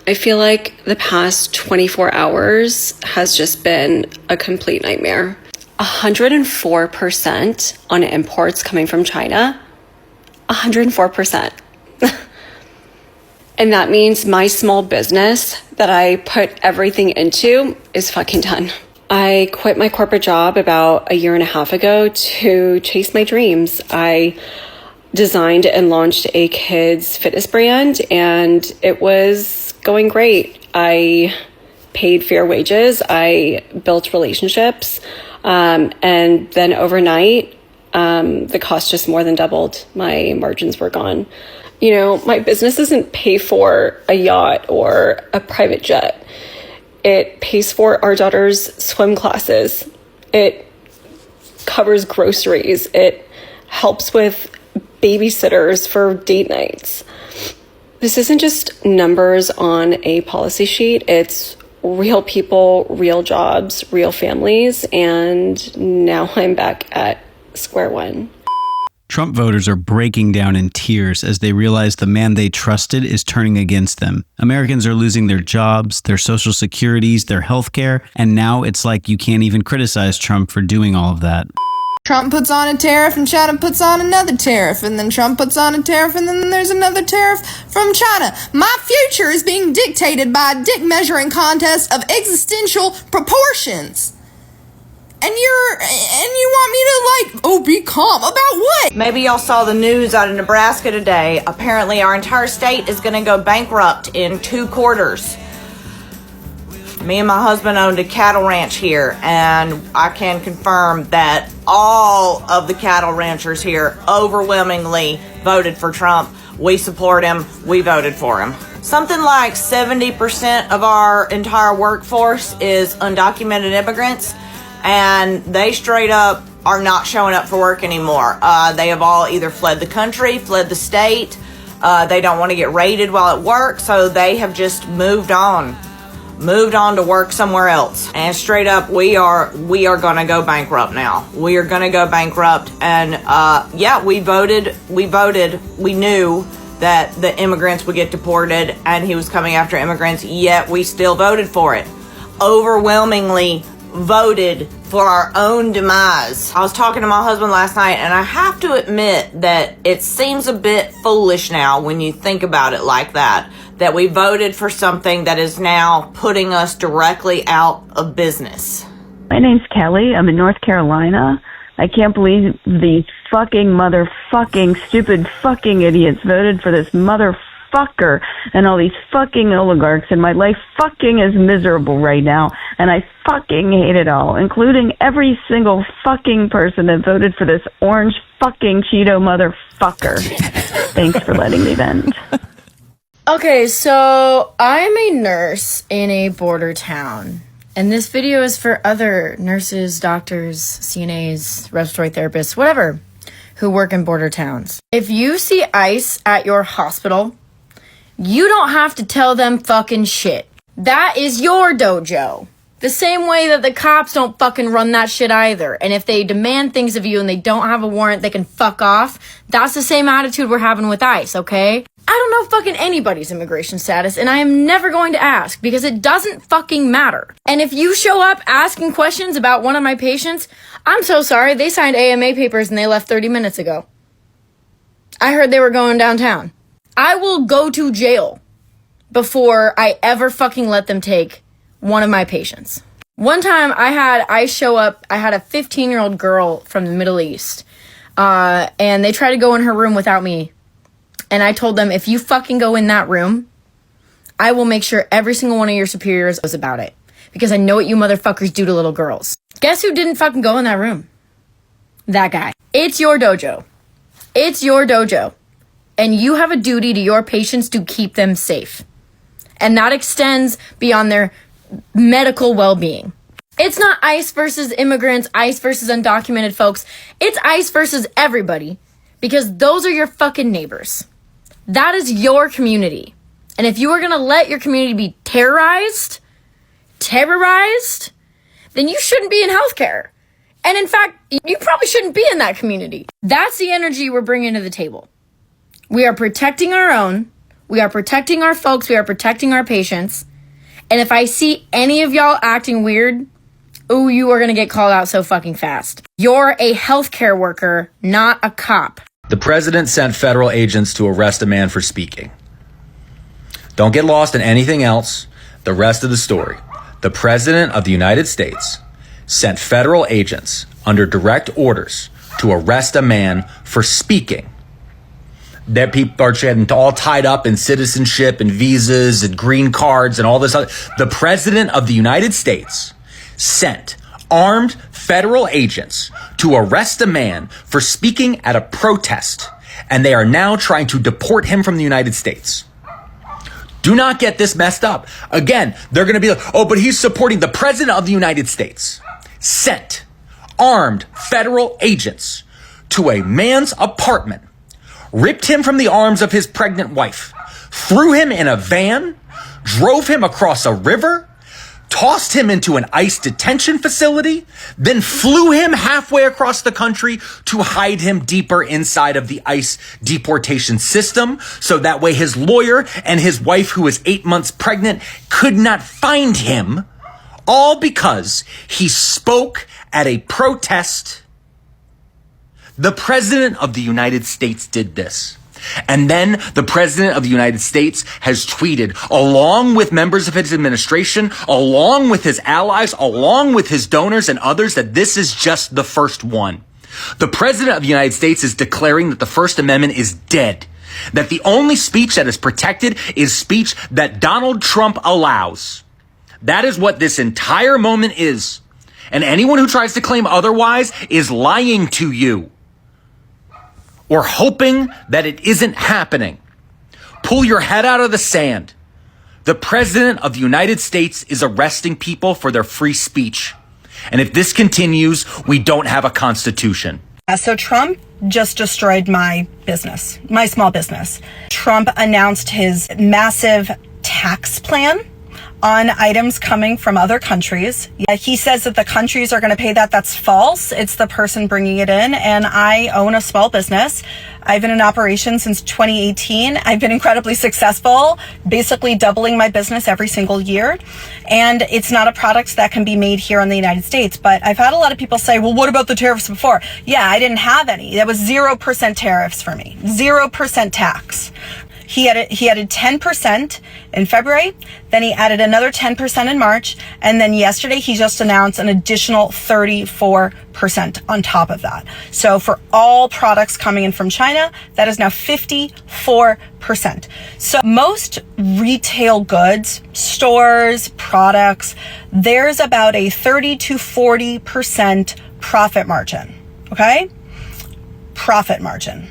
I feel like the past 24 hours has just been a complete nightmare. 104% on imports coming from China. 104%. And that means my small business that I put everything into is fucking done. I quit my corporate job about a year and a half ago to chase my dreams. I designed and launched a kids fitness brand, and it was going great. I paid fair wages. I built relationships. And then overnight, the cost just more than doubled. My margins were gone. You know, my business doesn't pay for a yacht or a private jet. It pays for our daughter's swim classes. It covers groceries. It helps with babysitters for date nights. This isn't just numbers on a policy sheet. It's real people, real jobs, real families, and now I'm back at square one. Trump voters are breaking down in tears as they realize the man they trusted is turning against them. Americans are losing their jobs, their social securities, their health care, and now it's like you can't even criticize Trump for doing all of that. Trump puts on a tariff and China puts on another tariff, and then Trump puts on a tariff and then there's another tariff from China. My future is being dictated by a dick measuring contest of existential proportions. And you want me to be calm about what? Maybe y'all saw the news out of Nebraska today. Apparently our entire state is gonna go bankrupt in 2 quarters. Me and my husband owned a cattle ranch here, and I can confirm that all of the cattle ranchers here overwhelmingly voted for Trump. We support him. We voted for him. Something like 70% of our entire workforce is undocumented immigrants, and they straight up are not showing up for work anymore. They have all either fled the country, fled the state. They don't want to get raided while at work, so they have just moved on to work somewhere else. And straight up, we are gonna go bankrupt now. We are gonna go bankrupt. And we voted. We knew that the immigrants would get deported, and he was coming after immigrants, yet we still voted for it. Overwhelmingly voted for our own demise. I was talking to my husband last night, and I have to admit that it seems a bit foolish now when you think about it like that we voted for something that is now putting us directly out of business. My name's Kelly. I'm in North Carolina. I can't believe these fucking motherfucking stupid fucking idiots voted for this motherfucker and all these fucking oligarchs, and my life fucking is miserable right now, and I fucking hate it all, including every single fucking person that voted for this orange fucking Cheeto motherfucker. Thanks for letting me vent. Okay, so I'm a nurse in a border town, and this video is for other nurses, doctors, CNAs, respiratory therapists, whatever, who work in border towns. If you see ICE at your hospital, you don't have to tell them fucking shit. That is your dojo. The same way that the cops don't fucking run that shit either. And if they demand things of you and they don't have a warrant, they can fuck off. That's the same attitude we're having with ICE, okay? I don't know fucking anybody's immigration status, and I am never going to ask because it doesn't fucking matter. And if you show up asking questions about one of my patients, I'm so sorry, they signed AMA papers and they left 30 minutes ago. I heard they were going downtown. I will go to jail before I ever fucking let them take one of my patients. One time I show up, I had a 15-year-old girl from the Middle East, and they tried to go in her room without me. And I told them, if you fucking go in that room, I will make sure every single one of your superiors knows about it. Because I know what you motherfuckers do to little girls. Guess who didn't fucking go in that room? That guy. It's your dojo. It's your dojo. And you have a duty to your patients to keep them safe. And that extends beyond their medical well-being. It's not ICE versus immigrants, ICE versus undocumented folks. It's ICE versus everybody. Because those are your fucking neighbors. That is your community. And if you are going to let your community be terrorized, then you shouldn't be in healthcare. And in fact, you probably shouldn't be in that community. That's the energy we're bringing to the table. We are protecting our own We are protecting our folks. We are protecting our patients. And if I see any of y'all acting weird, ooh, you are going to get called out so fucking fast. You're a healthcare worker, not a cop. The president sent federal agents to arrest a man for speaking. Don't get lost in anything else. The rest of the story. The president of the United States sent federal agents under direct orders to arrest a man for speaking. That people are getting all tied up in citizenship and visas and green cards and all this other. The president of the United States sent armed federal agents to arrest a man for speaking at a protest, and they are now trying to deport him from the United States. Do not get this messed up. Again, they're going to be like, oh, but he's supporting the president of the United States. Sent armed federal agents to a man's apartment, ripped him from the arms of his pregnant wife, threw him in a van, drove him across a river, tossed him into an ICE detention facility, then flew him halfway across the country to hide him deeper inside of the ICE deportation system. So that way his lawyer and his wife, who was 8 months pregnant, could not find him, all because he spoke at a protest. The president of the United States did this. And then the president of the United States has tweeted, along with members of his administration, along with his allies, along with his donors and others, that this is just the first one. The president of the United States is declaring that the First Amendment is dead, that the only speech that is protected is speech that Donald Trump allows. That is what this entire moment is. And anyone who tries to claim otherwise is lying to you, or hoping that it isn't happening. Pull your head out of the sand. The president of the United States is arresting people for their free speech. And if this continues, we don't have a constitution. So Trump just destroyed my business, my small business. Trump announced his massive tax plan on items coming from other countries. He says that the countries are going to pay that. That's false. It's the person bringing it in. And I own a small business. I've been in operation since 2018. I've been incredibly successful, basically doubling my business every single year. And it's not a product that can be made here in the United States. But I've had a lot of people say, well, what about the tariffs before? Yeah, I didn't have any. That was 0% tariffs for me, 0% tax. He added 10% in February, then he added another 10% in March, and then yesterday he just announced an additional 34% on top of that. So for all products coming in from China, that is now 54%. So most retail goods, stores, products, there's about a 30 to 40% profit margin, okay? Profit margin.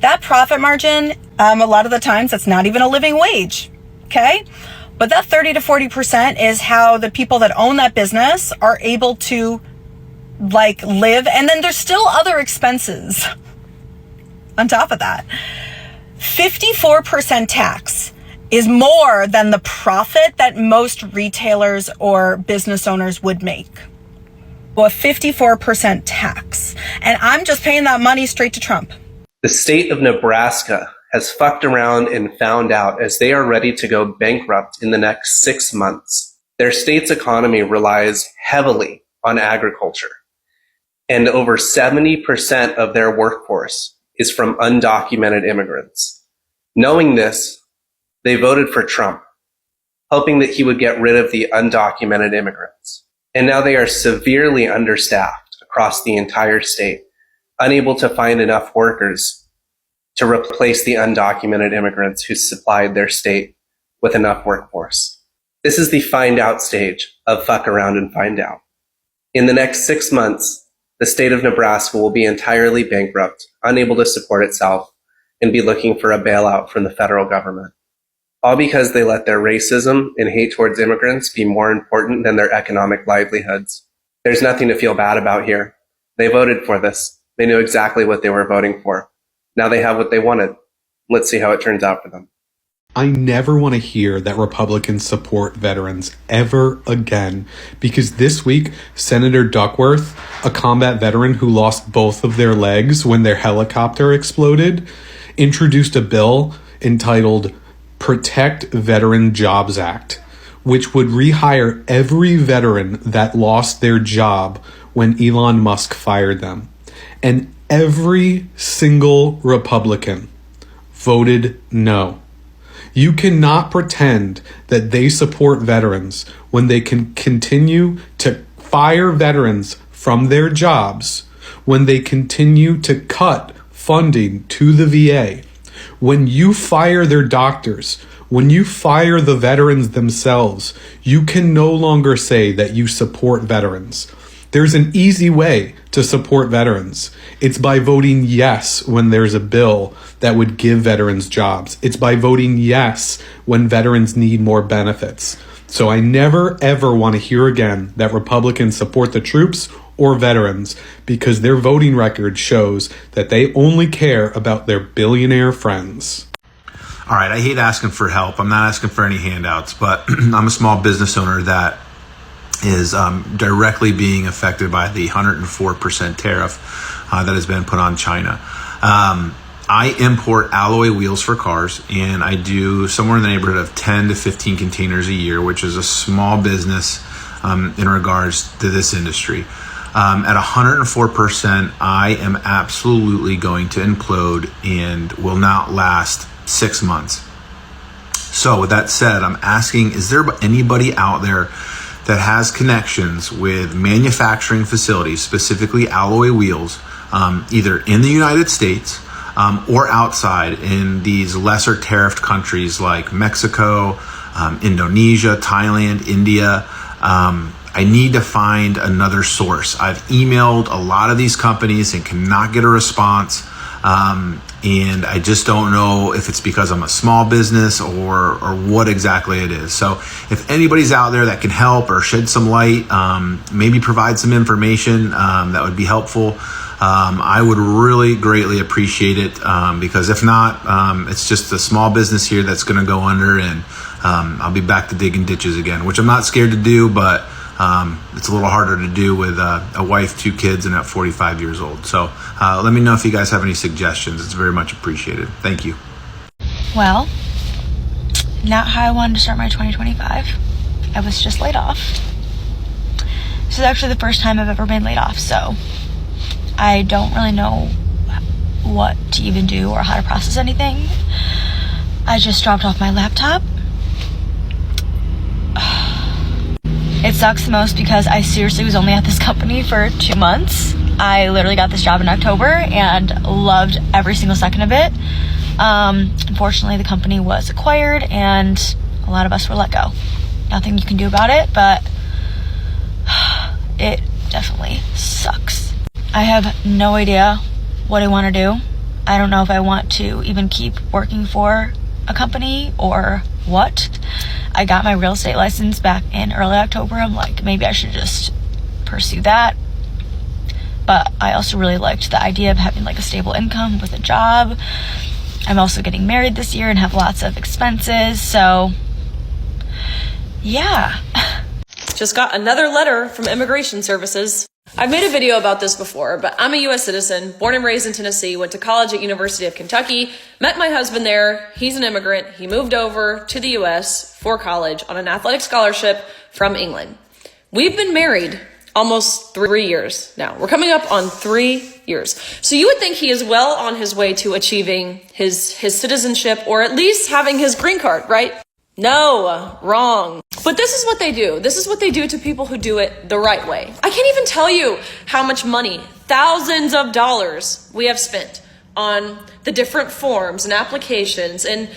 That profit margin, a lot of the times, that's not even a living wage, okay? But that 30 to 40% is how the people that own that business are able to, live. And then there's still other expenses on top of that. 54% tax is more than the profit that most retailers or business owners would make. Well, a 54% tax. And I'm just paying that money straight to Trump. The state of Nebraska has fucked around and found out as they are ready to go bankrupt in the next 6 months. Their state's economy relies heavily on agriculture, and over 70% of their workforce is from undocumented immigrants. Knowing this, they voted for Trump, hoping that he would get rid of the undocumented immigrants. And now they are severely understaffed across the entire state, unable to find enough workers to replace the undocumented immigrants who supplied their state with enough workforce. This is the find out stage of fuck around and find out. In the next 6 months, the state of Nebraska will be entirely bankrupt, unable to support itself, and be looking for a bailout from the federal government. All because they let their racism and hate towards immigrants be more important than their economic livelihoods. There's nothing to feel bad about here. They voted for this. They knew exactly what they were voting for. Now they have what they wanted. Let's see how it turns out for them. I never want to hear that Republicans support veterans ever again, because this week, Senator Duckworth, a combat veteran who lost both of their legs when their helicopter exploded, introduced a bill entitled Protect Veteran Jobs Act, which would rehire every veteran that lost their job when Elon Musk fired them. And every single Republican voted no. You cannot pretend that they support veterans when they can continue to fire veterans from their jobs, when they continue to cut funding to the VA, when you fire their doctors, when you fire the veterans themselves. You can no longer say that you support veterans. There's an easy way to support veterans. It's by voting yes when there's a bill that would give veterans jobs. It's by voting yes when veterans need more benefits. So I never ever want to hear again that Republicans support the troops or veterans, because their voting record shows that they only care about their billionaire friends. All right, I hate asking for help. I'm not asking for any handouts, but I'm a small business owner that is directly being affected by the 104% tariff that has been put on China. I import alloy wheels for cars, and I do somewhere in the neighborhood of 10 to 15 containers a year, which is a small business in regards to this industry. At 104%, I am absolutely going to implode and will not last 6 months. So with that said, I'm asking, is there anybody out there that has connections with manufacturing facilities, specifically alloy wheels, either in the United States or outside in these lesser tariffed countries like Mexico, Indonesia, Thailand, India? I need to find another source. I've emailed a lot of these companies and cannot get a response. And I just don't know if it's because I'm a small business or what exactly it is. So if anybody's out there that can help or shed some light, maybe provide some information that would be helpful, I would really greatly appreciate it, because if not, it's just a small business here that's going to go under, and I'll be back to digging ditches again, which I'm not scared to do, but it's a little harder to do with a wife, 2 kids, and at 45 years old. So let me know if you guys have any suggestions. It's very much appreciated. Thank you. Well, not how I wanted to start my 2025. I was just laid off. This is actually the first time I've ever been laid off, so I don't really know what to even do or how to process anything. I just dropped off my laptop. It sucks the most because I seriously was only at this company for 2 months. I literally got this job in October and loved every single second of it. Unfortunately, the company was acquired and a lot of us were let go. Nothing you can do about it, but it definitely sucks. I have no idea what I want to do. I don't know if I want to even keep working for a company or what. I got my real estate license back in early October. I'm like, maybe I should just pursue that. But I also really liked the idea of having like a stable income with a job. I'm also getting married this year and have lots of expenses. So yeah. Just got another letter from Immigration Services. I've made a video about this before, but I'm a U.S. citizen, born and raised in Tennessee, went to college at University of Kentucky, met my husband there. He's an immigrant. He moved over to the U.S. for college on an athletic scholarship from England. We've been married almost 3 years now. We're coming up on 3 years. So you would think he is well on his way to achieving his citizenship, or at least having his green card, right? No, wrong. But this is what they do. This is what they do to people who do it the right way. I can't even tell you how much money, thousands of dollars, we have spent on the different forms and applications and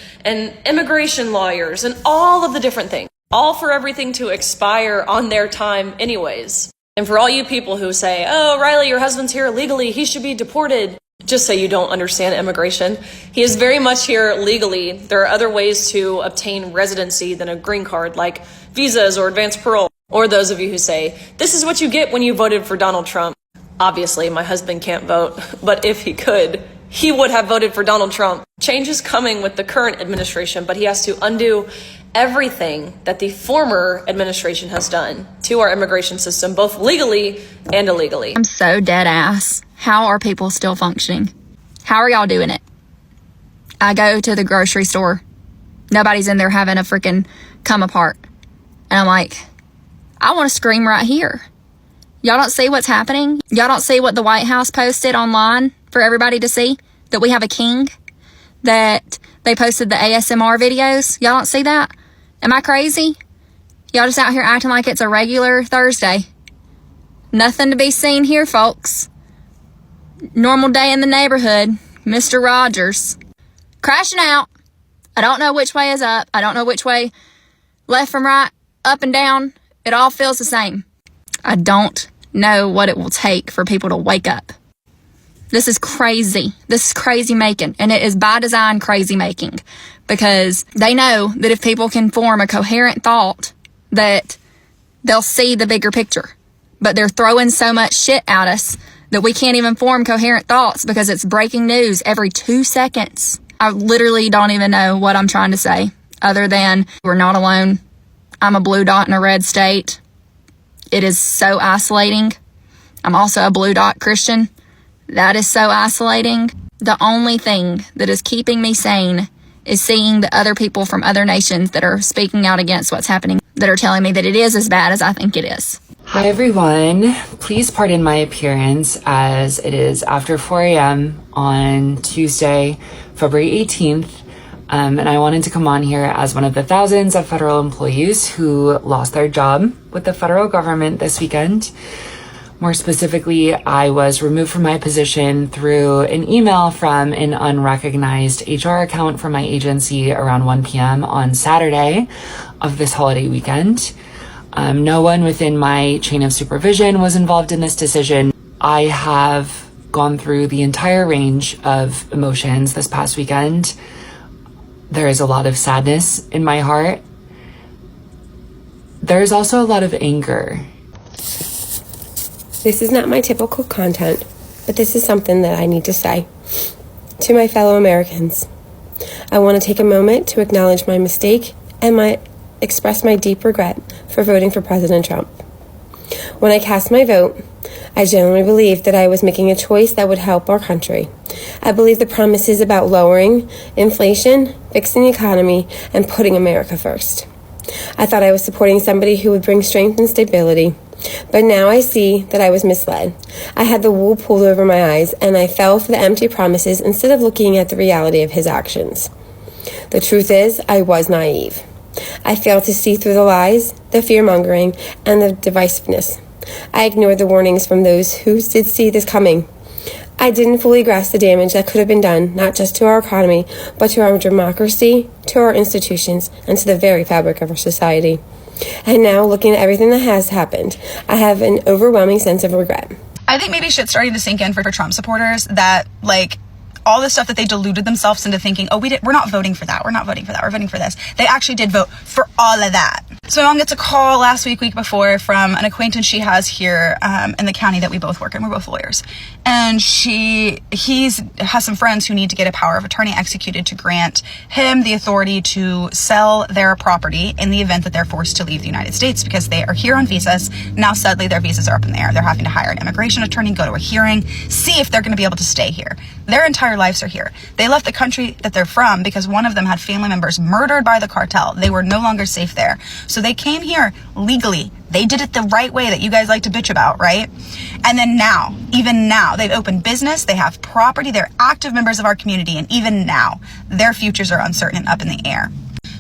immigration lawyers and all of the different things. All for everything to expire on their time anyways. And for all you people who say, oh, Riley, your husband's here illegally, he should be deported. Just so you don't understand immigration, he is very much here legally. There are other ways to obtain residency than a green card, like visas or advanced parole. Or those of you who say, this is what you get when you voted for Donald Trump. Obviously, my husband can't vote, but if he could, he would have voted for Donald Trump. Change is coming with the current administration, but he has to undo everything that the former administration has done to our immigration system, both legally and illegally. I'm so dead ass. How are people still functioning? How are y'all doing it? I go to the grocery store Nobody's in there having a freaking come apart. And I'm like, I want to scream right here. Y'all don't see what's happening? Y'all don't see what the White House posted online for everybody to see? That we have a king? That they posted the ASMR videos? Y'all don't see that? Am I crazy? Y'all just out here acting like it's a regular Thursday. Nothing to be seen here, folks. Normal day in the neighborhood. Mr. Rogers. Crashing out. I don't know which way is up. I don't know which way left from right, up and down. It all feels the same. I don't know what it will take for people to wake up. This is crazy. This is crazy making. And it is by design crazy making. Because they know that if people can form a coherent thought, that they'll see the bigger picture. But they're throwing so much shit at us that we can't even form coherent thoughts because it's breaking news every 2 seconds. I literally don't even know what I'm trying to say other than we're not alone. I'm a blue dot in a red state. It is so isolating. I'm also a blue dot Christian. That is so isolating. The only thing that is keeping me sane is seeing the other people from other nations that are speaking out against what's happening, that are telling me that it is as bad as I think it is. Hi everyone, please pardon my appearance as it is after 4 a.m. on Tuesday, February 18th, and I wanted to come on here as one of the thousands of federal employees who lost their job with the federal government this weekend. More specifically, I was removed from my position through an email from an unrecognized HR account from my agency around 1 p.m. on Saturday of this holiday weekend. No one within my chain of supervision was involved in this decision. I have gone through the entire range of emotions this past weekend. There is a lot of sadness in my heart. There is also a lot of anger. This is not my typical content, but this is something that I need to say. To my fellow Americans, I want to take a moment to acknowledge my mistake and express my deep regret for voting for President Trump. When I cast my vote, I genuinely believed that I was making a choice that would help our country. I believe the promises about lowering inflation, fixing the economy, and putting America first. I thought I was supporting somebody who would bring strength and stability. But now I see that I was misled. I had the wool pulled over my eyes, and I fell for the empty promises instead of looking at the reality of his actions. The truth is, I was naive. I failed to see through the lies, the fear-mongering, and the divisiveness. I ignored the warnings from those who did see this coming. I didn't fully grasp the damage that could have been done, not just to our economy, but to our democracy, to our institutions, and to the very fabric of our society. And now, looking at everything that has happened, I have an overwhelming sense of regret. I think maybe shit's starting to sink in for Trump supporters that, like, all the stuff that they deluded themselves into thinking, oh, we're not voting for that, we're voting for this. They actually did vote for all of that. So my mom gets a call last week before from an acquaintance she has here in the county that we both work in. We're both lawyers. And he has some friends who need to get a power of attorney executed to grant him the authority to sell their property in the event that they're forced to leave the United States because they are here on visas. Now, sadly, their visas are up in the air. They're having to hire an immigration attorney, go to a hearing, see if they're going to be able to stay here. Their entire lives are here. They left the country that they're from because one of them had family members murdered by the cartel. They were no longer safe there. So they came here legally. They did it the right way that you guys like to bitch about, right? And then now, even now, they've opened business, they have property, they're active members of our community, and even now, their futures are uncertain and up in the air.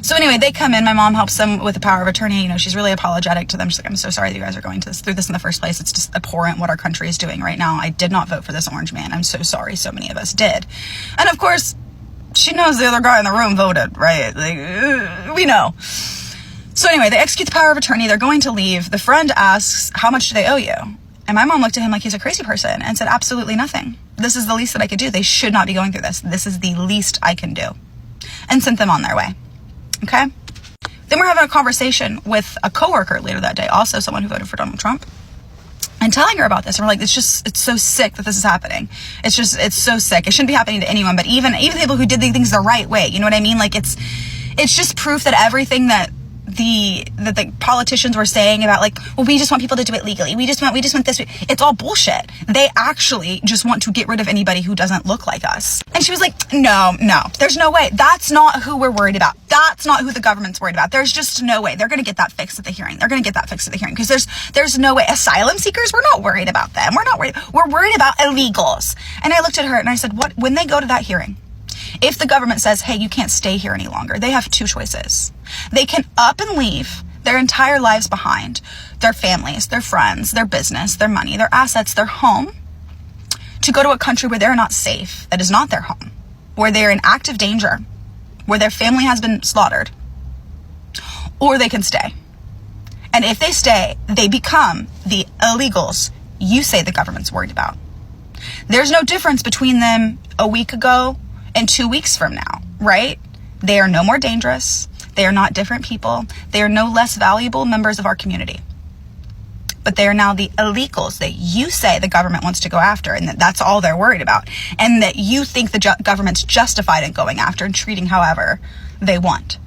So anyway, they come in, my mom helps them with the power of attorney. You know, she's really apologetic to them. She's like, I'm so sorry that you guys are going through this in the first place. It's just abhorrent what our country is doing right now. I did not vote for this orange man. I'm so sorry. So many of us did. And of course, she knows the other guy in the room voted, right? Like, we know. So anyway, they execute the power of attorney. They're going to leave. The friend asks, how much do they owe you? And my mom looked at him like he's a crazy person and said, absolutely nothing. This is the least that I could do. They should not be going through this. This is the least I can do. And sent them on their way. Okay? Then we're having a conversation with a coworker later that day, also someone who voted for Donald Trump, and telling her about this. And we're like, it's so sick that this is happening. It's so sick. It shouldn't be happening to anyone, but even people who did things the right way. You know what I mean? Like, it's just proof that everything that the politicians were saying about like, well, we just want people to do it legally. We just want this. It's all bullshit. They actually just want to get rid of anybody who doesn't look like us. And she was like, no, there's no way. That's not who we're worried about. That's not who the government's worried about. There's just no way. They're going to get that fixed at the hearing. Because there's no way. Asylum seekers, we're not worried about them. We're worried about illegals. And I looked at her and I said, what, when they go to that hearing, if the government says, hey, you can't stay here any longer, they have two choices. They can up and leave their entire lives behind, their families, their friends, their business, their money, their assets, their home, to go to a country where they're not safe, that is not their home, where they're in active danger, where their family has been slaughtered, or they can stay. And if they stay, they become the illegals you say the government's worried about. There's no difference between them a week ago and 2 weeks from now, right? They are no more dangerous. They are not different people. They are no less valuable members of our community. But they are now the illegals that you say the government wants to go after, and that's all they're worried about. And that you think the government's justified in going after and treating however they want.